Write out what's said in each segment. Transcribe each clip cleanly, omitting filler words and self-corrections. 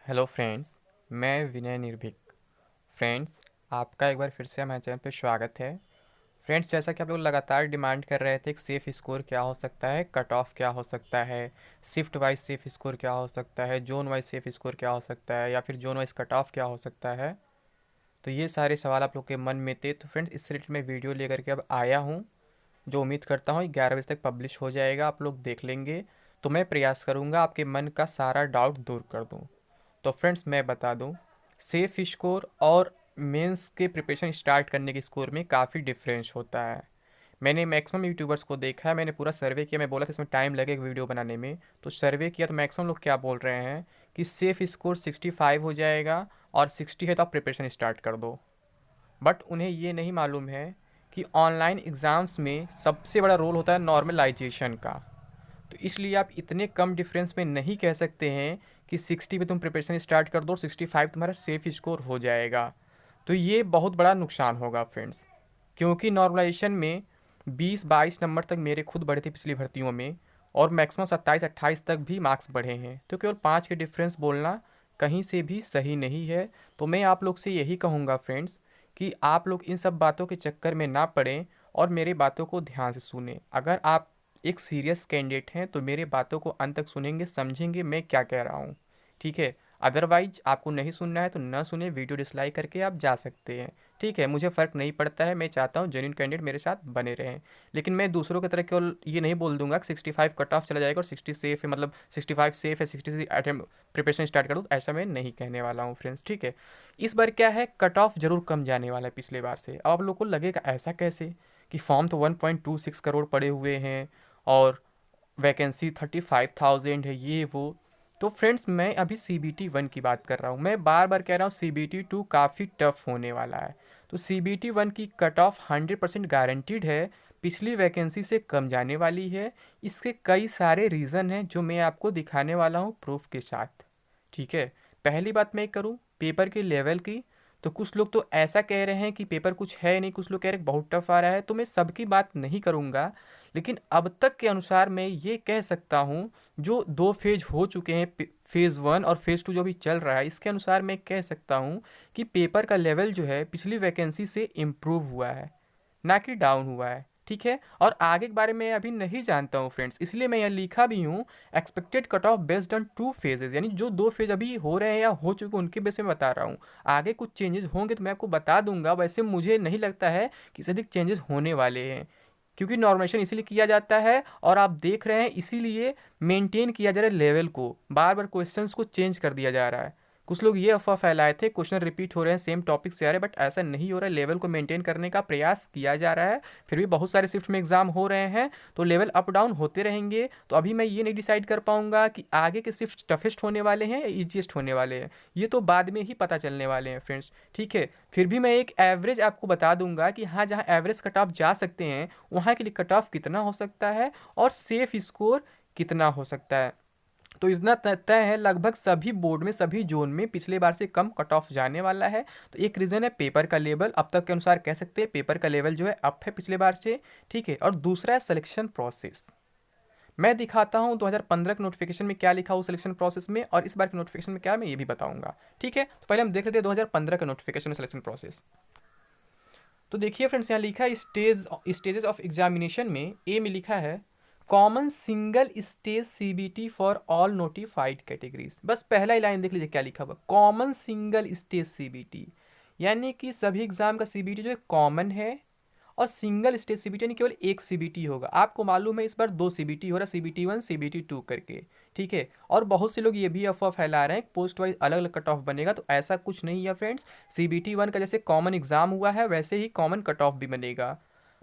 Hello friends, मैं विनय निर्भीक। Friends, आपका एक बार फिर से हमारे चैनल पे स्वागत है। फ्रेंड्स, जैसा कि आप लोग लगातार डिमांड कर रहे थे कि सेफ़ स्कोर क्या हो सकता है, कट ऑफ क्या हो सकता है, शिफ्ट वाइज सेफ़ स्कोर क्या हो सकता है, जोन वाइज सेफ़ स्कोर क्या हो सकता है, या फिर जोन वाइज कट ऑफ क्या हो सकता है। तो ये सारे सवाल आप लोग के मन में थे, तो फ्रेंड्स इस रिलेटेड मैं वीडियो लेकर के अब आया हूँ, जो उम्मीद करता हूँ 11 बजे तक पब्लिश हो जाएगा। आप लोग देख लेंगे तो मैं प्रयास करूँगा आपके मन का सारा डाउट दूर कर दूँ। तो फ्रेंड्स, मैं बता दूं, सेफ स्कोर और मेंस के प्रिपरेशन स्टार्ट करने के स्कोर में काफ़ी डिफरेंस होता है। मैंने मैक्सिमम यूट्यूबर्स को देखा है, मैंने पूरा सर्वे किया। मैं बोला था इसमें टाइम लगेगा वीडियो बनाने में, तो सर्वे किया तो मैक्सिमम लोग क्या बोल रहे हैं कि सेफ स्कोर 65 हो जाएगा और 60 है तो आप प्रिपरेशन स्टार्ट कर दो। बट उन्हें ये नहीं मालूम है कि ऑनलाइन एग्ज़ाम्स में सबसे बड़ा रोल होता है नॉर्मलाइजेशन का। तो इसलिए आप इतने कम डिफरेंस में नहीं कह सकते हैं कि 60 पे तुम प्रिपरेशन स्टार्ट कर दो और 65 तुम्हारा सेफ स्कोर हो जाएगा। तो ये बहुत बड़ा नुकसान होगा फ्रेंड्स, क्योंकि नॉर्मलाइजेशन में 20-22 नंबर तक मेरे खुद बढ़े थे पिछली भर्तियों में, और मैक्सिमम 27-28 तक भी मार्क्स बढ़े हैं। तो केवल 5 के डिफरेंस बोलना कहीं से भी सही नहीं है। तो मैं आप लोग से यही कहूँगा फ्रेंड्स कि आप लोग इन सब बातों के चक्कर में ना पड़ें और मेरी बातों को ध्यान से सुनें। अगर आप एक सीरियस कैंडिडेट हैं तो मेरे बातों को अंत तक सुनेंगे, समझेंगे मैं क्या कह रहा हूँ। ठीक है, अदरवाइज आपको नहीं सुनना है तो न सुने, वीडियो डिसलाइक करके आप जा सकते हैं। ठीक है, मुझे फ़र्क नहीं पड़ता है, मैं चाहता हूँ जेन्युइन कैंडिडेट मेरे साथ बने रहें। लेकिन मैं दूसरों की तरह केवल ये नहीं बोल दूंगा कि 65 कट ऑफ चला जाएगा और 60 सेफ है, मतलब 65 सेफ है, 60 से अटेम्प्ट प्रिपरेशन स्टार्ट कर दूँ, ऐसा मैं नहीं कहने वाला हूँ फ्रेंड्स। ठीक है, इस बार क्या है, कट ऑफ जरूर कम जाने वाला है पिछले बार से। अब आप लोग को लगेगा ऐसा कैसे कि फॉर्म तो 1.26 करोड़ पड़े हुए हैं और वैकेंसी 35,000 है, ये वो। तो फ्रेंड्स, मैं अभी CBT 1 की बात कर रहा हूँ। मैं बार बार कह रहा हूँ CBT 2 काफ़ी टफ होने वाला है। तो CBT 1 की कट ऑफ 100% गारंटीड है, पिछली वैकेंसी से कम जाने वाली है। इसके कई सारे रीज़न हैं जो मैं आपको दिखाने वाला हूँ प्रूफ के साथ। ठीक है, पहली बात मैं करूँ पेपर के लेवल की, तो कुछ लोग तो ऐसा कह रहे हैं कि पेपर कुछ है नहीं, कुछ लोग कह रहे हैं बहुत टफ आ रहा है। तो मैं सबकी बात नहीं करूँगा, लेकिन अब तक के अनुसार मैं ये कह सकता हूँ, जो 2 फेज हो चुके हैं, फेज़ 1 और फेज़ 2 जो भी चल रहा है, इसके अनुसार मैं कह सकता हूँ कि पेपर का लेवल जो है पिछली वैकेंसी से इम्प्रूव हुआ है, ना कि डाउन हुआ है। ठीक है, और आगे के बारे में अभी नहीं जानता हूँ फ्रेंड्स, इसलिए मैं यहाँ लिखा भी हूँ expected cut off based on 2 phases, यानी जो 2 फेज अभी हो रहे हैं या हो चुके हैं उनके बेस में बता रहा हूँ। आगे कुछ चेंजेस होंगे तो मैं आपको बता दूंगा। वैसे मुझे नहीं लगता है कि इससे अधिक चेंजेस होने वाले हैं, क्योंकि नॉर्मेशन इसीलिए किया जाता है और आप देख रहे हैं इसीलिए मेंटेन किया जा रहा है लेवल को, बार बार क्वेश्चंस को चेंज कर दिया जा रहा है। कुछ लोग ये अफवाह फैलाए थे क्वेश्चन रिपीट हो रहे हैं, सेम टॉपिक से आ रहे हैं, बट ऐसा नहीं हो रहा है। लेवल को मेंटेन करने का प्रयास किया जा रहा है। फिर भी बहुत सारे शिफ्ट में एग्जाम हो रहे हैं, तो लेवल अप डाउन होते रहेंगे। तो अभी मैं ये नहीं डिसाइड कर पाऊंगा कि आगे के शिफ्ट टफेस्ट होने वाले हैं या ईजीएस्ट होने वाले हैं, ये तो बाद में ही पता चलने वाले हैं फ्रेंड्स। ठीक है, फिर भी मैं एक एवरेज आपको बता दूंगा कि हाँ, जहाँ एवरेज कट ऑफ जा सकते हैं वहाँ के लिए कट ऑफ कितना हो सकता है और सेफ स्कोर कितना हो सकता है। तो इतना तय है, लगभग सभी बोर्ड में, सभी जोन में पिछले बार से कम कट ऑफ जाने वाला है। तो एक रीज़न है पेपर का लेवल, अब तक के अनुसार कह सकते हैं पेपर का लेवल जो है अप है पिछले बार से। ठीक है, और दूसरा है सिलेक्शन प्रोसेस। मैं दिखाता हूँ 2015 के नोटिफिकेशन में क्या लिखा हो सिलेक्शन प्रोसेस में, और इस बार के नोटिफिकेशन में क्या है मैं ये भी बताऊंगा। ठीक है, तो पहले हम देख लेते हैं 2015 का नोटिफिकेशन में सिलेक्शन प्रोसेस। तो देखिए फ्रेंड्स, यहाँ लिखा है स्टेजेस ऑफ एग्जामिनेशन में ए में लिखा है common single stage CBT for all notified categories. बस पहला ही लाइन देख लीजिए क्या लिखा हुआ, कॉमन सिंगल स्टेज CBT, यानी कि सभी एग्जाम का CBT जो है कॉमन है, और सिंगल स्टेज CBT यानी केवल एक CBT होगा। आपको मालूम है इस बार 2 CBT हो रहा है, CBT 1 CBT 2 करके। ठीक है, और बहुत से लोग ये भी अफवाह फैला रहे हैं पोस्ट वाइज अलग अलग कट ऑफ बनेगा, तो ऐसा कुछ नहीं है फ्रेंड्स। CBT 1 का जैसे कॉमन एग्जाम हुआ है वैसे ही कॉमन कट ऑफ भी बनेगा।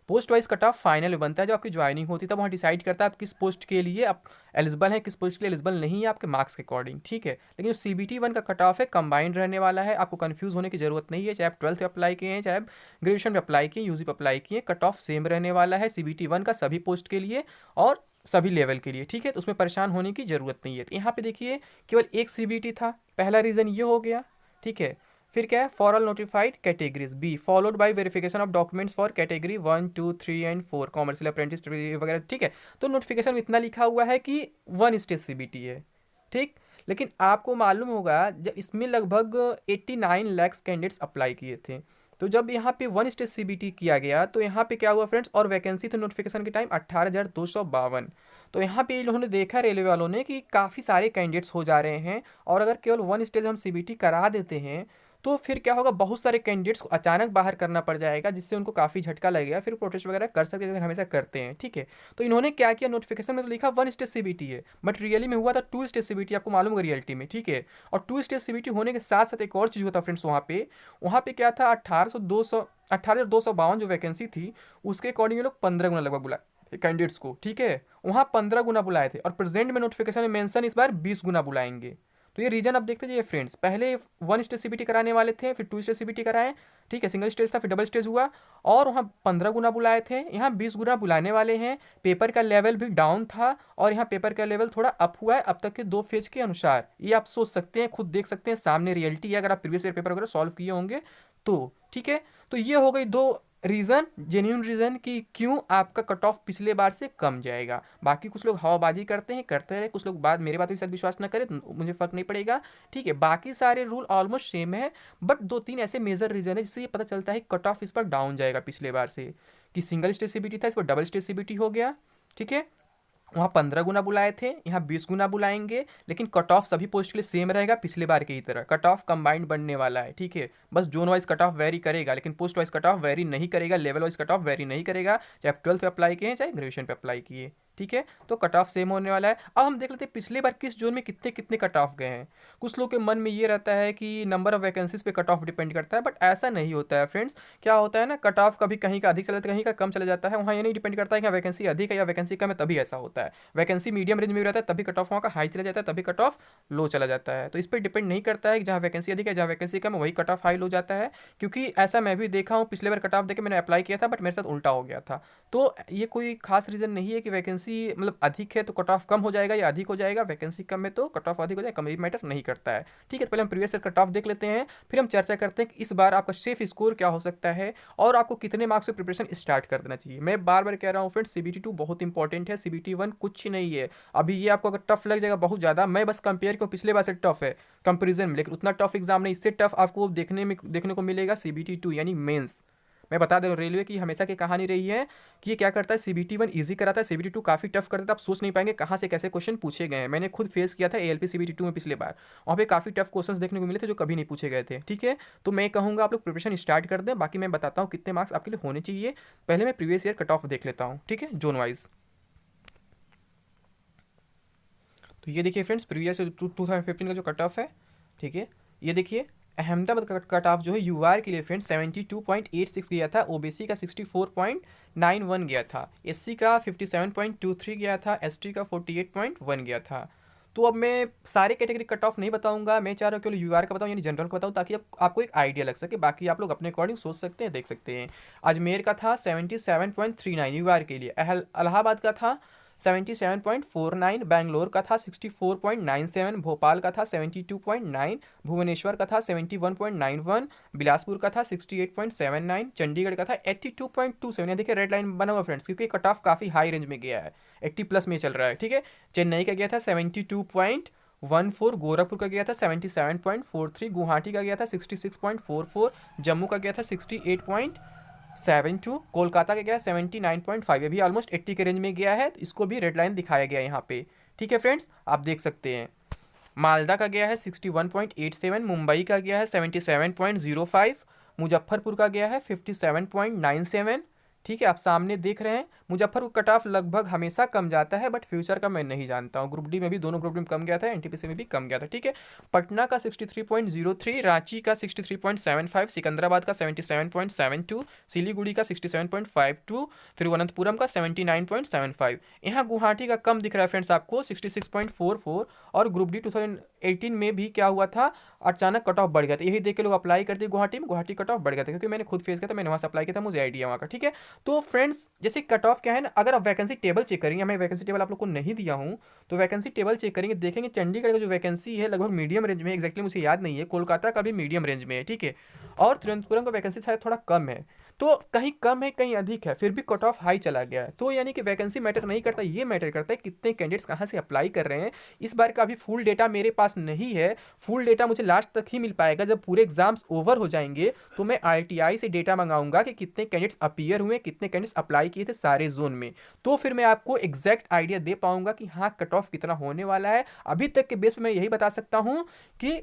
Post wise cut off final में बनता है, जो आपकी ज्वाइनिंग होती है तब वहाँ डिसाइड करता है आप किस पोस्ट के लिए आप एलिजिबल हैं, किस पोस्ट के लिए एलिजिबल नहीं है, आपके मार्क्स के अकॉर्डिंग। ठीक है, लेकिन जो CBT 1 का कट ऑफ है कंबाइंड रहने वाला है, आपको कंफ्यूज होने की जरूरत नहीं है। चाहे आप 12th पे अप्लाई किए हैं, चाहे आप ग्रेजुएशन पे अप्लाई किए, UG पे अप्लाई किए, कट ऑफ सेम रहने वाला है CBT 1 का सभी पोस्ट के लिए और सभी लेवल के लिए। ठीक है, तो उसमें परेशान होने की जरूरत नहीं है। तो यहाँ पे देखिए केवल एक CBT था, पहला रीजन ये हो गया। ठीक है, फिर क्या है, for all notified categories be followed by verification of documents for category 1, 2, 3 and 4 commercial apprentice वगैरह। ठीक है, तो नोटिफिकेशन में इतना लिखा हुआ है कि 1 स्टेज CBT है। ठीक, लेकिन आपको मालूम होगा जब इसमें लगभग 89 लैक्स कैंडिडेट्स अप्लाई किए थे। तो जब यहाँ पे वन स्टेज सीबीटी किया गया तो यहाँ पे क्या हुआ फ्रेंड्स, और वैकेंसी तो नोटिफिकेशन के टाइम 18,252। तो यहाँ पे इन्होंने देखा रेलवे वालों ने कि काफ़ी सारे कैंडिडेट्स हो जा रहे हैं, और अगर केवल वन स्टेज हम सीबीटी करा देते हैं तो फिर क्या होगा, बहुत सारे कैंडिडेट्स को अचानक बाहर करना पड़ जाएगा, जिससे उनको काफ़ी झटका लगेगा, फिर प्रोटेस्ट वगैरह कर सकते हैं जैसे हमेशा करते हैं। ठीक है, तो इन्होंने क्या किया, नोटिफिकेशन में तो लिखा वन स्टेज सीबीटी है, बट रियली में हुआ था टू स्टेज सीबीटी, आपको मालूम होगा रियलिटी में। ठीक है, और टू स्टेज सीबीटी होने के साथ साथ एक और चीज़ होता फ्रेंड्स, वहाँ पे क्या था, 18,252 जो वैकेंसी थी उसके अकॉर्डिंग ये लोग 15 गुना लगभग बुलाए कैंडिडेट्स को। ठीक है, वहाँ 15 गुना बुलाए थे, और प्रेजेंट में नोटिफिकेशन में मेंशन इस बार 20 गुना बुलाएंगे। तो ये रीजन आप देखते जाइए फ्रेंड्स, पहले वन स्टेज सीबीटी कराने वाले थे, फिर टू स्टेज सीबीटी कराए। ठीक है, सिंगल स्टेज था, फिर डबल स्टेज हुआ, और वहाँ 15 गुना बुलाए थे, यहाँ 20 गुना बुलाने वाले हैं। पेपर का लेवल भी डाउन था, और यहाँ पेपर का लेवल थोड़ा अप हुआ है अब तक के 2 फेज के अनुसार। ये आप सोच सकते हैं, खुद देख सकते हैं, सामने रियलिटी है, अगर आप प्रीवियस ईयर पेपर वगैरह सॉल्व किए होंगे तो। ठीक है, तो ये हो गई 2 रीज़न, जेन्यून रीज़न कि क्यों आपका कट ऑफ पिछले बार से कम जाएगा। बाकी कुछ लोग हवाबाजी करते हैं, करते रहे, कुछ लोग बात मेरे बात के साथ विश्वास ना करें, मुझे फ़र्क नहीं पड़ेगा। ठीक है, बाकी सारे रूल ऑलमोस्ट सेम है, बट 2-3 ऐसे मेजर रीज़न है जिससे ये पता चलता है कट ऑफ इस पर डाउन जाएगा पिछले बार से, कि सिंगल स्टेज सीबीटी था, इस पर डबल स्टेज सीबीटी हो गया। ठीक है, वहाँ 15 गुना बुलाए थे, यहाँ 20 गुना बुलाएंगे, लेकिन कट ऑफ सभी पोस्ट के लिए सेम रहेगा पिछले बार की ही तरह। कट ऑफ कंबाइंड बनने वाला है। ठीक है, बस zone wise cut off very करेगा, लेकिन post wise cut off very नहीं करेगा, level wise cut off very नहीं करेगा, चाहे आप 12th पे अप्लाई किए चाहे ग्रेजुएशन पे अप्लाई किए। ठीक है, तो कट ऑफ सेम होने वाला है। अब हम देख लेते हैं पिछले बार किस जोन में कितने कितने कट ऑफ गए हैं। कुछ लोग के मन में ये रहता है कि नंबर ऑफ वैकेंसीज पे कट ऑफ डिपेंड करता है, बट ऐसा नहीं होता है फ्रेंड्स। क्या होता है ना, कट ऑफ कभी कहीं का अधिक चला जाता है, कहीं का कम चला जाता है, वहाँ ये नहीं डिपेंड करता है कि वैकेंसी अधिक है या वैकेंसी कम है, तभी ऐसा होता है। वैकेंसी मीडियम रेंज में भी रहता है तभी कट ऑफ वहाँ का हाई चला जाता है, तभी कट ऑफ लो चला जाता है। तो इस पर डिपेंड नहीं करता है कि जहाँ वैकेंसी अधिक है जहाँ वैकेंसी कम है वही कट ऑफ हाई लो जाता है, क्योंकि ऐसा मैं भी देखा हूँ, पिछले बार कट ऑफ देकर मैंने अप्लाई किया था, बट मेरे साथ उल्टा हो गया था। तो ये कोई खास रीज़न नहीं है कि वैकेंसी मतलब अधिक है तो कट ऑफ कम हो जाएगा या अधिक हो जाएगा, वैकेंसी कम है तो कट ऑफ अधिक हो जाएगा, कम, ये मैटर नहीं करता है। ठीक है, तो पहले हम प्रीवियस ईयर कट ऑफ देख लेते हैं, फिर हम चर्चा करते हैं कि इस बार आपका सेफ स्कोर क्या हो सकता है, और आपको कितने मार्क्स पे प्रिपरेशन स्टार्ट कर देना चाहिए। मैं बार बार कह रहा हूँ फ्रेंड्स, सीबीटी 2 बहुत इंपॉर्टेंट है, सीबीटी 1 कुछ नहीं है। अभी ये आपको अगर टफ लग जाएगा बहुत ज़्यादा, मैं बस कंपेयर को पिछले बार से टफ है कंपेरिजन में, लेकिन उतना टफ एग्जाम नहीं, इससे टफ आपको देखने को मिलेगा सीबीटी 2 यानी मेंस। मैं बता दे रहा हूँ, रेलवे की हमेशा की कहानी रही है कि ये क्या करता है, सीबीटी 1 ईजी कराता है, सीबीटी 2 काफ़ी टफ करता है। आप सोच नहीं पाएंगे कहाँ से कैसे क्वेश्चन पूछे गए हैं। मैंने खुद फेस किया था एएलपी सीबीटी 2 में पिछले बार, वहाँ पे काफ़ी टफ क्वेश्चंस देखने को मिले थे जो कभी नहीं पूछे गए थे। ठीक है, तो मैं कहूँगा आप लोग प्रिपरेशन स्टार्ट कर दें, बाकी मैं बताता हूँ कितने मार्क्स आपके लिए होने चाहिए। पहले मैं प्रीवियस ईयर कट ऑफ देख लेता हूँ, ठीक है, जोन वाइज। तो ये देखिए फ्रेंड्स, प्रीवियस 2015 का जो कट ऑफ है, ठीक है, ये देखिए अहमदाबाद का कट ऑफ जो है यूआर के लिए फ्रेंड्स 72.86 गया था, ओबीसी का 64.91 गया था, एससी का 57.23 गया था, एसटी का 48.1 गया था। तो अब मैं सारे कैटेगरी कट ऑफ नहीं बताऊंगा, मैं चाह रहा हूँ केवल यूआर का बताऊँ यानी जनरल का बताऊँ, ताकि आपको एक आइडिया लग सके, बाकी आप लोग अपने अकॉर्डिंग सोच सकते हैं, देख सकते हैं। अजमेर का था 77.39 यूआर के लिए, इलाहाबाद का था 77.49, बैंगलोर का था 64.97, भोपाल का था 72.9, भुवनेश्वर का था 71.91, बिलासपुर का था 68.79, चंडीगढ़ का था 82.27। देखिए रेड लाइन बना हुआ फ्रेंड्स, क्योंकि कट ऑफ काफ़ी हाई रेंज में गया है, 80 प्लस में चल रहा है। ठीक है, चेन्नई का गया था 72.14, गोरखपुर का गया था 77.43, गुवाहाटी का गया था 66.44, जम्मू का गया था 68.72, कोलकाता का गया 79.5, ये भी ऑलमोस्ट 80 के रेंज में गया है, तो इसको भी रेड लाइन दिखाया गया है यहाँ पे। ठीक है फ्रेंड्स, आप देख सकते हैं। मालदा का गया है 61.87, मुंबई का गया है 77.05, मुजफ्फरपुर का गया है 57.97। ठीक है, आप सामने देख रहे हैं, मुजफ्फरपुर कट ऑफ लगभग हमेशा कम जाता है, बट फ्यूचर का मैं नहीं जानता हूँ। ग्रुप डी में भी, दोनों ग्रुप डी में कम गया था, एनटीपीसी में भी कम गया था। ठीक है, पटना का 63.03, रांची का 63.75, सिकंदराबाद का 77.72, सिलीगुड़ी का 67.52, तिरुवनंतपुरम का 79.75। यहाँ गुवाहाटी का कम दिख रहा है फ्रेंड्स आपको 66.44, और ग्रुप डी 2018 में भी क्या हुआ था, अचानक कट ऑफ बढ़ गया था। यही देख के लोग अप्लाई करते गुवाहाटी में, गुवाहाटी कट ऑफ बढ़ गया था, क्योंकि मैंने खुद फेस किया था, मैंने वहाँ से अप्लाई किया था, मुझे आइडिया वहाँ का। ठीक है, तो फ्रेंड्स जैसे कट ऑफ क्या है ना, अगर आप वैकेंसी टेबल चेक करेंगे, मैं वैकेंसी टेबल आप लोग को नहीं दिया हूँ, तो वैकेंसी टेबल चेक करेंगे, देखेंगे चंडीगढ़ का जो वैकेंसी है लगभग मीडियम रेंज में, एक्जैक्टली मुझे याद नहीं है, कोलकाता का भी मीडियम रेंज में है। ठीक है, और तिरुवनंतपुरम का वैकेंसी शायद थोड़ा कम है। तो कहीं कम है कहीं अधिक है, फिर भी कट ऑफ हाई चला गया है, तो यानी कि वैकेंसी मैटर नहीं करता, ये मैटर करता है कितने कैंडिडेट्स कहाँ से अप्लाई कर रहे हैं। इस बार का अभी फुल डेटा मेरे पास नहीं है, फुल डेटा मुझे लास्ट तक ही मिल पाएगा जब पूरे एग्जाम्स ओवर हो जाएंगे। तो मैं आईटीआई से डेटा मंगाऊंगा कि कितने कैंडिडेट्स अपीयर हुए, कितने कैंडिडेट्स अप्लाई किए थे सारे जोन में, तो फिर मैं आपको एग्जैक्ट आइडिया दे पाऊंगा कि हाँ कट ऑफ कितना होने वाला है। अभी तक के बेस पे मैं यही बता सकता हूँ कि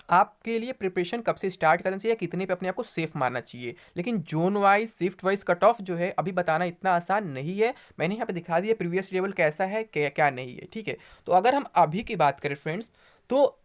आपके लिए प्रिपरेशन कब से स्टार्ट करना चाहिए, कितने पे अपने आप को सेफ मानना चाहिए। लेकिन zone wise shift wise cut off जो है अभी बताना इतना आसान नहीं है। मैंने यहाँ पे दिखा दिया प्रीवियस टेबल कैसा है क्या क्या नहीं है, ठीक है। तो अगर हम अभी की बात करें फ्रेंड्स, तो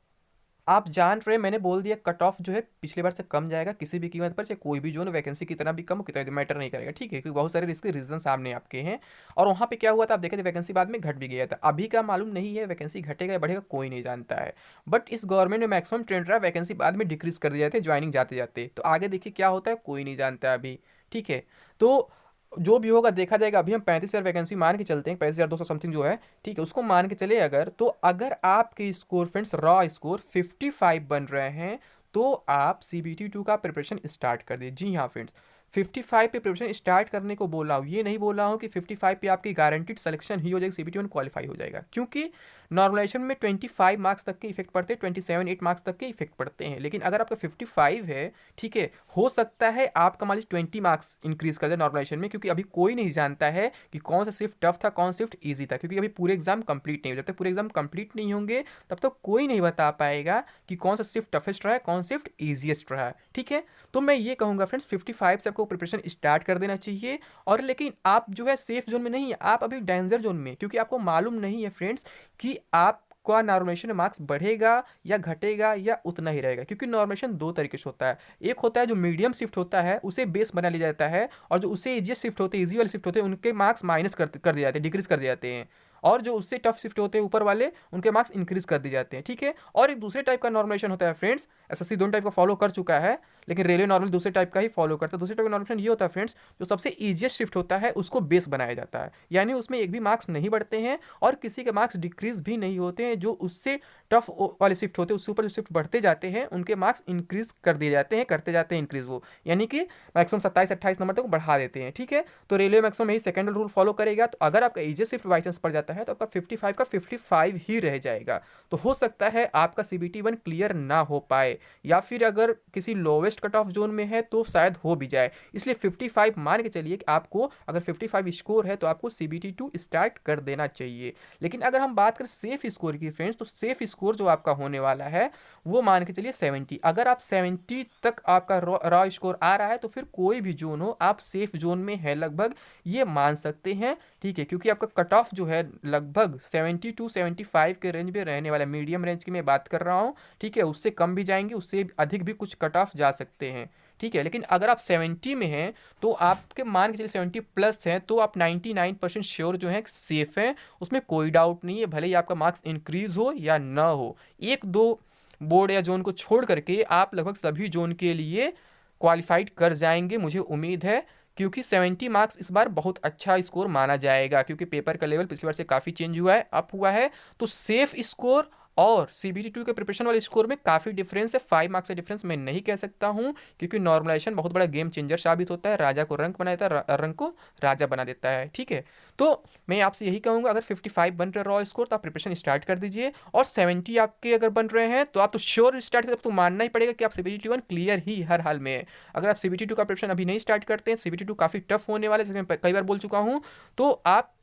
आप जान रहे, मैंने बोल दिया कट ऑफ जो है पिछले बार से कम जाएगा किसी भी कीमत पर, चाहे कोई भी जो है वैकेंसी कितना भी कम हो, कितना मैटर नहीं करेगा, ठीक है, क्योंकि बहुत सारे इसके रीजन सामने आपके हैं। और वहाँ पे क्या हुआ था आप देखे थे, वैकेंसी बाद में घट भी गया था। अभी का मालूम नहीं है वैकेंसी घटेगा या बढ़ेगा, कोई नहीं जानता है। बट इस गवर्नमेंट में मैक्सिमम ट्रेंड रहा है वैकेंसी बाद में डिक्रीज कर दिए जाते हैं ज्वाइनिंग जाते जाते, तो आगे देखिए क्या होता है, कोई नहीं जानता है अभी, ठीक है। तो जो भी होगा देखा जाएगा। अभी हम 35,000 वैकेंसी मान के चलते हैं, 35,200 समथिंग जो है, ठीक है, उसको मान के चले अगर, तो अगर आपके स्कोर फ्रेंड्स रॉ स्कोर 55 बन रहे हैं, तो आप सीबीटी 2 का प्रिपरेशन स्टार्ट कर दीजिए। जी हाँ फ्रेंड्स, 55 पे प्रिपरेशन स्टार्ट करने को बोल रहा हूँ, ये नहीं बोल रहा हूँ कि 55 पे आपकी गारंटीड सिलेक्शन ही हो जाएगी, सीबीटी 1 क्वालिफाई हो जाएगा, क्योंकि नॉर्मलाइजेशन में 25 मार्क्स तक के इफेक्ट पड़ते हैं, 27-8 मार्क्स तक के इफेक्ट पड़ते हैं। लेकिन अगर आपका 55 है, ठीक है, हो सकता है आपका मान लीजिए 20 मार्क्स इंक्रीज कर दे नॉर्मलाइजेशन में, क्योंकि अभी कोई नहीं जानता है कि कौन सा शिफ्ट टफ था कौन शिफ्ट ईजी था, क्योंकि अभी पूरे एग्जाम कंप्लीट नहीं हो, जब तक पूरे एग्जाम कंप्लीट नहीं होंगे तब तक कोई नहीं बता पाएगा कि कौन सा शिफ्ट टफेस्ट रहा है कौन शिफ्ट ईजीएस्ट रहा है, ठीक है। तो मैं ये कहूँगा फ्रेंड्स 55 से आपको प्रिपरेशन स्टार्ट कर देना चाहिए। और लेकिन आप जो है सेफ जोन में नहीं है, आप अभी डेंजर जोन में, क्योंकि आपको मालूम नहीं है फ्रेंड्स कि आपका नॉर्मलाइजेशन में मार्क्स बढ़ेगा या घटेगा या उतना ही रहेगा, क्योंकि नॉर्मलाइजेशन दो तरीके से होता है। एक होता है जो मीडियम शिफ्ट होता है उसे बेस बना लिया जाता है, और जो उससे इजिएस्ट शिफ्ट होते हैं, इजी वाले शिफ्ट होते हैं, उनके मार्क्स माइनस कर दिए जाते हैं, डिक्रीज कर दिए जाते हैं। और जो उससे टफ शिफ्ट होते हैं ऊपर वाले, उनके मार्क्स इंक्रीज कर दिए जाते हैं, ठीक है। और एक दूसरे टाइप का नॉर्मलाइजेशन होता है फ्रेंड्स, एसएससी दोनों टाइप का फॉलो कर चुका है, लेकिन रेलवे नॉर्मल दूसरे टाइप का ही फॉलो करता है। दूसरे टाइप का नॉर्मलाइजेशन ये होता है फ्रेंड्स, जो सबसे ईजिएस्ट शिफ्ट होता है उसको बेस बनाया जाता है, यानी उसमें एक भी मार्क्स नहीं बढ़ते हैं और किसी के मार्क्स डिक्रीज भी नहीं होते हैं। जो उससे टफ वाले शिफ्ट होते हैं उससे ऊपर जो शिफ्ट बढ़ते जाते हैं उनके मार्क्स इंक्रीज कर दिए जाते हैं, करते जाते हैं इंक्रीज वो, यानी कि मैक्सिमम 27-28 नंबर तक बढ़ा देते हैं, ठीक है। तो रेलवे मैक्सिमम यही सेकंड रूल फॉलो करेगा। तो अगर आपका ईजिएस्ट शिफ्ट बाई चांस पड़ जाता है तो आपका 55 का 55 ही रह जाएगा। तो हो सकता है आपका सीबीटी 1 क्लियर ना हो पाए, या फिर अगर किसी लोवेस्ट कट ऑफ जोन में है तो शायद हो भी जाए। इसलिए 55 मान के चलिए कि आपको अगर 55 स्कोर है तो आपको सीबीटी 2 स्टार्ट कर देना चाहिए। लेकिन अगर हम बात करें सेफ स्कोर की फ्रेंड्स, तो सेफ स्कोर जो आपका होने वाला है वो मान के चलिए 70। अगर आप 70 तक आपका रॉ स्कोर आ रहा है तो फिर कोई भी जोन हो आप सेफ जोन में है लगभग, ये मान सकते हैं, ठीक है। क्योंकि आपका कट ऑफ जो है लगभग 70 टू 75 के रेंज में रहने वाला, मीडियम रेंज की मैं बात कर रहा हूँ, ठीक है। उससे कम भी जाएंगे, उससे अधिक भी कुछ कट ऑफ जा सकते हैं, ठीक है। लेकिन अगर आप 70 में हैं तो आपके मान के चलिए 70 प्लस हैं तो आप 99% श्योर जो है सेफ हैं, उसमें कोई डाउट नहीं है, भले ही आपका मार्क्स इंक्रीज हो या ना हो। एक दो बोर्ड या जोन को छोड़ करके आप लगभग सभी जोन के लिए क्वालिफाइड कर जाएंगे, मुझे उम्मीद है। क्योंकि 70 मार्क्स इस बार बहुत अच्छा स्कोर माना जाएगा, क्योंकि पेपर का लेवल पिछली बार से काफ़ी चेंज हुआ है, अप हुआ है। तो सेफ स्कोर और सीबीटी 2 के प्रिपरेशन वाले स्कोर में काफ़ी डिफरेंस है। 5 मार्क्स का डिफरेंस मैं नहीं कह सकता हूँ, क्योंकि नॉर्मलाइजेशन बहुत बड़ा गेम चेंजर साबित होता है, राजा को रंक बना देता है, रंक को राजा बना देता है, ठीक है। तो मैं आपसे यही कहूँगा, अगर 55 बन रहे रॉ स्कोर तो आप प्रिपरेशन स्टार्ट कर दीजिए, और 70 आपके अगर बन रहे हैं तो आप तो श्योर स्टार्ट करें, तो मानना ही पड़ेगा कि आप सीबीटी 1 क्लियर ही हर हाल में है। अगर आप सीबीटी 2 का प्रिपरेशन अभी नहीं स्टार्ट करते हैं, सीबीटी 2 काफ़ी टफ होने वाले, जैसे मैं कई बार बोल चुका हूँ, तो आप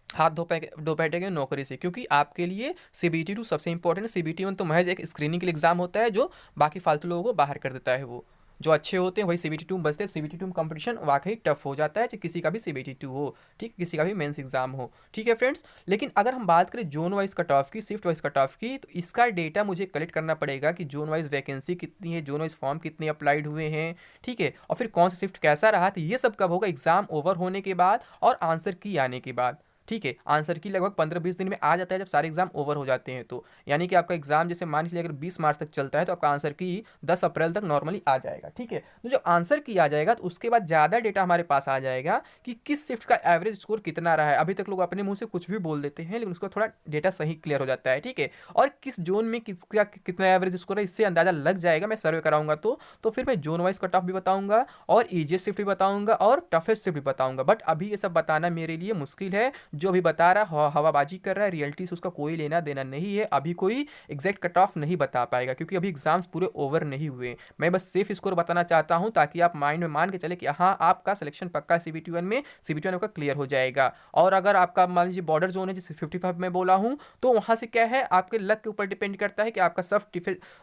हाथ धो बैठेंगे नौकरी से, क्योंकि आपके लिए सीबीटी 2 सबसे इंपॉर्टेंट है। सीबीटी 1 तो महज एक स्क्रीनिंग के लिए एग्जाम होता है जो बाकी फालतू लोगों को बाहर कर देता है, वो जो अच्छे होते हैं वही सीबीटी 2 में बचते हैं। सीबीटी 2 में कंपटीशन वाकई टफ हो जाता है, चाहे किसी का भी सीबीटी 2 हो, ठीक, किसी का भी मेंस एग्जाम हो, ठीक है फ्रेंड्स। लेकिन अगर हम बात करें जोन वाइज कट ऑफ की, शिफ्ट वाइज कट ऑफ की, तो इसका डेटा मुझे कलेक्ट करना पड़ेगा कि जोन वाइज वैकेंसी कितनी है, जोन वाइज फॉर्म कितने अप्लाइड हुए हैं, ठीक है, और फिर कौन सा शिफ्ट कैसा रहा। तो ये सब कब होगा, एग्जाम ओवर होने के बाद और आंसर की आने के बाद, ठीक है, आंसर की लगभग 15-20 दिन में आ जाता है जब सारे एग्जाम ओवर हो जाते हैं। तो यानी कि आपका एग्जाम जैसे मान लीजिए अगर 20 मार्च तक चलता है तो आपका आंसर की 10 अप्रैल तक नॉर्मली आ जाएगा। ठीक है, तो जो आंसर की आ जाएगा तो उसके बाद ज़्यादा डेटा हमारे पास आ जाएगा कि किस शिफ्ट का एवरेज स्कोर कितना रहा है। अभी तक लोग अपने मुंह से कुछ भी बोल देते हैं, लेकिन उसका थोड़ा डेटा सही क्लियर हो जाता है। ठीक है, और किस जोन में किसका कितना एवरेज स्कोर है इससे अंदाजा लग जाएगा। मैं सर्वे कराऊंगा तो फिर मैं जोन वाइज कट ऑफ भी बताऊंगा और ईजीएस्ट शिफ्ट भी बताऊंगा और टफेस्ट शिफ्ट भी बताऊंगा। बट अभी ये सब बताना मेरे लिए मुश्किल है। जो अभी बता रहा हवाबाजी कर रहा है, रियलिटी से उसका कोई लेना देना नहीं है। अभी कोई एग्जैक्ट कट ऑफ नहीं बता पाएगा क्योंकि अभी एग्जाम्स पूरे ओवर नहीं हुए। मैं बस सेफ स्कोर बताना चाहता हूं ताकि आप माइंड में मान के चले कि हाँ आपका सिलेक्शन पक्का CBT1 में, CBT1 आपका क्लियर हो जाएगा। और अगर आपका मान लीजिए बॉर्डर जोन है जैसे 55 में बोला हूं, तो वहां से क्या है आपके लक के ऊपर डिपेंड करता है कि आपका सब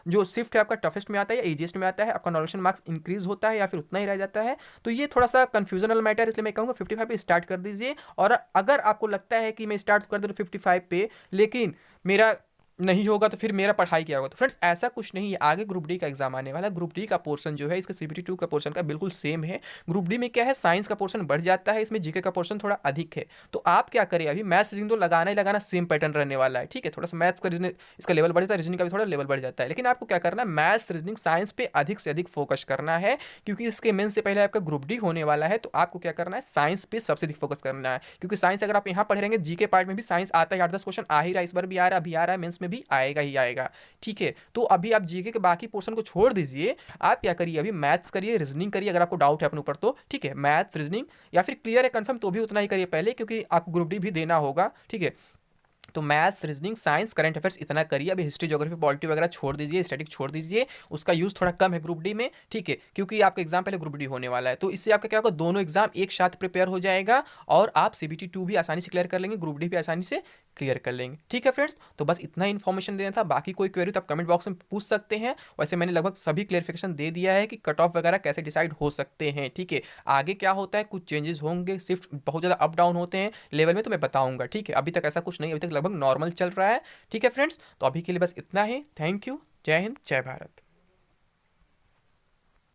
जो शिफ्ट है आपका टफेस्ट में आता है या ईजीएस्ट में आता है, आपका नॉर्मल मार्क्स इंक्रीज होता है या फिर उतना ही रह जाता है। तो ये थोड़ा सा कंफ्यूजनल मैटर, इसलिए मैं कहूँगा 55 पे स्टार्ट कर दीजिए। और अगर आपको लगता है कि मैं स्टार्ट कर दूँ 55 पे लेकिन मेरा नहीं होगा तो फिर मेरा पढ़ाई क्या होगा, तो फ्रेंड्स ऐसा कुछ नहीं है। आगे ग्रुप डी का एग्जाम आने वाला है। ग्रुप डी का पोर्शन जो है इसका CBT2 का पोर्शन का बिल्कुल सेम है। ग्रुप डी में क्या है, साइंस का पोर्शन बढ़ जाता है, इसमें जीके का पोर्शन थोड़ा अधिक है। तो आप क्या करें, अभी मैथ्स रीजनिंग तो लगाना ही लगाना, सेम पैटर्न रहने वाला है। ठीक है, थोड़ा सा मैथ्स का रीजनिंग इसका लेवल बढ़ जाता है, रीजनिंग का भी थोड़ा लेवल बढ़ जाता है। लेकिन आपको क्या करना है, मैथ्स रीजनिंग साइंस पे अधिक से अधिक फोकस करना है क्योंकि इसके मेन से पहले आपका ग्रुप डी होने वाला है। तो आपको क्या करना है, साइंस पे सबसे अधिक फोकस करना है क्योंकि साइंस अगर आप यहाँ पढ़े रहेंगे, जीके पार्ट में भी साइंस आता है, 8-10 क्वेश्चन आ ही रहा है, इस बार भी आ रहा है, अभी आ रहा है, मेंस में भी आएगा ही आएगा। ठीक है, तो अभी आप जीके के बाकी पोर्शन को छोड़ दीजिए। आप क्या करिए, अभी मैथ्स करिए, रीजनिंग करिए अगर आपको डाउट है अपने ऊपर तो। ठीक है, मैथ्स रीजनिंग या फिर क्लियर है कंफर्म तो भी उतना ही करिए पहले क्योंकि आपको ग्रुप डी भी देना होगा। ठीक है, तो maths reasoning science current affairs इतना करिए। अभी हिस्ट्री ज्योग्राफी पॉलिटी वगैरह छोड़ दीजिए, स्टैटिक छोड़ दीजिए, उसका यूज थोड़ा कम है ग्रुप डी में। ठीक है, क्योंकि आपका एग्जाम पहले ग्रुप डी होने वाला है, तो इससे आपका क्या होगा, दोनों एग्जाम एक साथ प्रिपेयर हो जाएगा और आप CBT2 भी आसानी से क्लियर कर लेंगे, ग्रुप डी भी आसानी से क्लियर कर लेंगे। ठीक है फ्रेंड्स, तो बस इतना इन्फॉर्मेशन देना था। बाकी कोई क्वेरी तो आप कमेंट बॉक्स में पूछ सकते हैं। वैसे मैंने लगभग सभी क्लियरिफिकेशन दे दिया है कि कट ऑफ वगैरह कैसे डिसाइड हो सकते हैं। ठीक है, आगे क्या होता है, कुछ चेंजेस होंगे, सिर्फ बहुत ज़्यादा अप डाउन होते हैं लेवल में, तो मैं बताऊंगा। ठीक है, अभी तक ऐसा कुछ नहीं, अभी तक लगभग नॉर्मल चल रहा है। ठीक है फ्रेंड्स, तो अभी के लिए बस इतना ही। थैंक यू, जय हिंद, जय भारत।